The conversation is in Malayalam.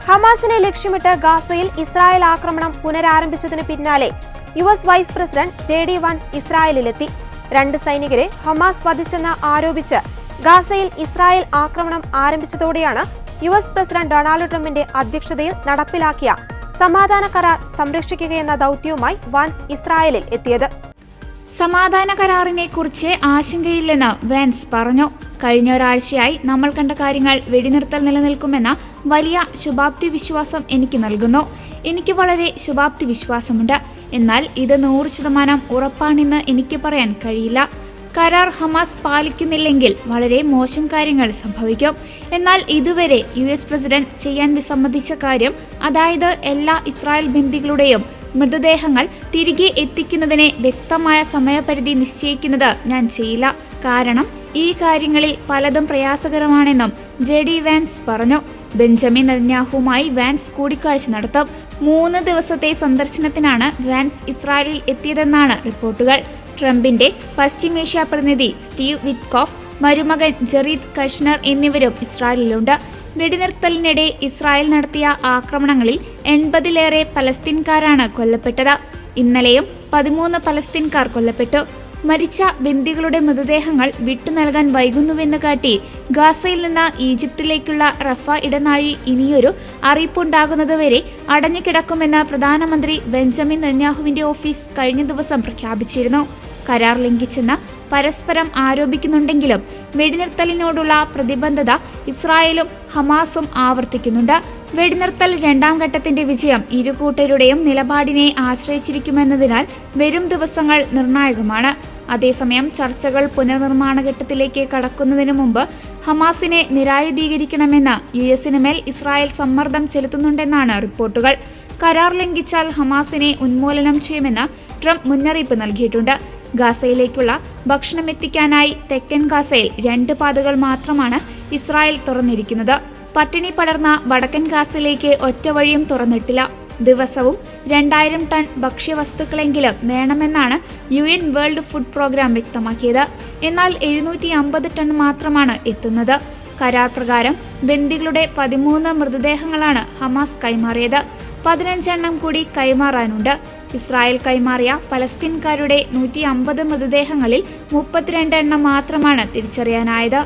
ഹമാസിനെ ലക്ഷ്യമിട്ട് ഗാസയിൽ ഇസ്രായേൽ ആക്രമണം പുനരാരംഭിച്ചതിന് പിന്നാലെ US vice president JD Vance ഇസ്രായേലിലെത്തി. 2 സൈനികരെ ഹമാസ് വധിച്ചെന്ന് ആരോപിച്ച് ഗാസയിൽ ഇസ്രായേൽ ആക്രമണം ആരംഭിച്ചതോടെയാണ് US പ്രസിഡന്റ് ഡൊണാൾഡ് ട്രംപിന്റെ അധ്യക്ഷതയിൽ നടപ്പിലാക്കിയ സമാധാന കരാർ സംരക്ഷിക്കുകയെന്ന ദൗത്യവുമായി വാൻസ് ഇസ്രായേലിൽ എത്തിയത്. സമാധാന കരാറിനെ കുറിച്ച് ആശങ്കയില്ലെന്ന് വാൻസ് പറഞ്ഞു. കഴിഞ്ഞ ഒരാഴ്ചയായി നമ്മൾ കണ്ട കാര്യങ്ങൾ വെടിനിർത്തൽ നിലനിൽക്കുമെന്ന വലിയ ശുഭാപ്തി വിശ്വാസം എനിക്ക് നൽകുന്നു. എനിക്ക് വളരെ ശുഭാപ്തി വിശ്വാസമുണ്ട്. എന്നാൽ ഇത് 100% ഉറപ്പാണെന്ന് എനിക്ക് പറയാൻ കഴിയില്ല. കരാർ ഹമാസ് പാലിക്കുന്നില്ലെങ്കിൽ വളരെ മോശം കാര്യങ്ങൾ സംഭവിക്കും. എന്നാൽ ഇതുവരെ US പ്രസിഡന്റ് ചെയ്യാൻ വിസമ്മതിച്ച കാര്യം, അതായത് എല്ലാ ഇസ്രായേൽ ബന്ദികളുടെയും മൃതദേഹങ്ങൾ തിരികെ എത്തിക്കുന്നതിന് വ്യക്തമായ സമയപരിധി നിശ്ചയിക്കുന്നത് ഞാൻ ചെയ്യില്ല. കാരണം ഈ കാര്യങ്ങളിൽ പലതും പ്രയാസകരമാണെന്നും JD വാൻസ് പറഞ്ഞു. ബെഞ്ചമിൻ നെതന്യാഹുവുമായി വാൻസ് കൂടിക്കാഴ്ച നടത്തും. 3 ദിവസത്തെ സന്ദർശനത്തിനാണ് വാൻസ് ഇസ്രായേലിൽ എത്തിയതെന്നാണ് റിപ്പോർട്ടുകൾ. ട്രംപിന്റെ പശ്ചിമേഷ്യ പ്രതിനിധി സ്റ്റീവ് വിറ്റ്കോഫ്, മരുമകൻ ജെറീദ് കഷ്നർ എന്നിവരും ഇസ്രായേലിലുണ്ട്. വെടിനിർത്തലിനിടെ ഇസ്രായേൽ നടത്തിയ ആക്രമണങ്ങളിൽ 80-ലേറെ പലസ്തീൻകാരാണ് കൊല്ലപ്പെട്ടത്. ഇന്നലെയും 13 പലസ്തീൻകാർ കൊല്ലപ്പെട്ടു. മരിച്ച ബന്ദികളുടെ മൃതദേഹങ്ങൾ വിട്ടുനൽകാൻ വൈകുന്നുവെന്ന് കാട്ടി ഗാസയിൽ നിന്ന് ഈജിപ്തിലേക്കുള്ള റഫ ഇടനാഴി ഇനിയൊരു അറിയിപ്പുണ്ടാകുന്നതുവരെ അടഞ്ഞുകിടക്കുമെന്ന് പ്രധാനമന്ത്രി ബെഞ്ചമിൻ നെതന്യാഹുവിന്റെ ഓഫീസ് കഴിഞ്ഞ ദിവസം പ്രഖ്യാപിച്ചിരുന്നു. കരാർ ലംഘിച്ചെന്ന് പരസ്പരം ആരോപിക്കുന്നുണ്ടെങ്കിലും വെടിനിർത്തലിനോടുള്ള പ്രതിബദ്ധത ഇസ്രായേലും ഹമാസും ആവർത്തിക്കുന്നുണ്ട്. വെടിനിർത്തൽ 2ാം ഘട്ടത്തിന്റെ വിജയം ഇരുകൂട്ടരുടെയും നിലപാടിനെ ആശ്രയിച്ചിരിക്കുമെന്നതിനാൽ വരും ദിവസങ്ങൾ നിർണായകമാണ്. അതേസമയം ചർച്ചകൾ പുനർനിർമ്മാണ ഘട്ടത്തിലേക്ക് കടക്കുന്നതിന് മുമ്പ് ഹമാസിനെ നിരായുധീകരിക്കണമെന്ന് US-ന് മേൽ ഇസ്രായേൽ സമ്മർദ്ദം ചെലുത്തുന്നുണ്ടെന്നാണ് റിപ്പോർട്ടുകൾ. കരാർ ലംഘിച്ചാൽ ഹമാസിനെ ഉന്മൂലനം ചെയ്യുമെന്ന് ട്രംപ് മുന്നറിയിപ്പ് നൽകിയിട്ടുണ്ട്. ഗാസയിലേക്കുള്ള ഭക്ഷണം എത്തിക്കാനായി തെക്കൻ ഗാസയിൽ 2 പാതകൾ മാത്രമാണ് ഇസ്രായേൽ തുറന്നിരിക്കുന്നത്. പട്ടിണി പടർന്ന വടക്കൻ ഗാസയിലേക്ക് ഒറ്റ വഴിയും തുറന്നിട്ടില്ല. ദിവസവും 2000 ടൺ ഭക്ഷ്യവസ്തുക്കളെങ്കിലും വേണമെന്നാണ് UN വേൾഡ് ഫുഡ് പ്രോഗ്രാം വ്യക്തമാക്കിയത്. എന്നാൽ 750 ടൺ മാത്രമാണ് എത്തുന്നത്. കരാർ പ്രകാരം ബന്ദികളുടെ 13 മൃതദേഹങ്ങളാണ് ഹമാസ് കൈമാറിയത്. 15 എണ്ണം കൂടി കൈമാറാനുണ്ട്. ഇസ്രായേൽ കൈമാറിയ പലസ്തീൻകാരുടെ 150 മൃതദേഹങ്ങളിൽ 32 എണ്ണം മാത്രമാണ് തിരിച്ചറിയാനായത്.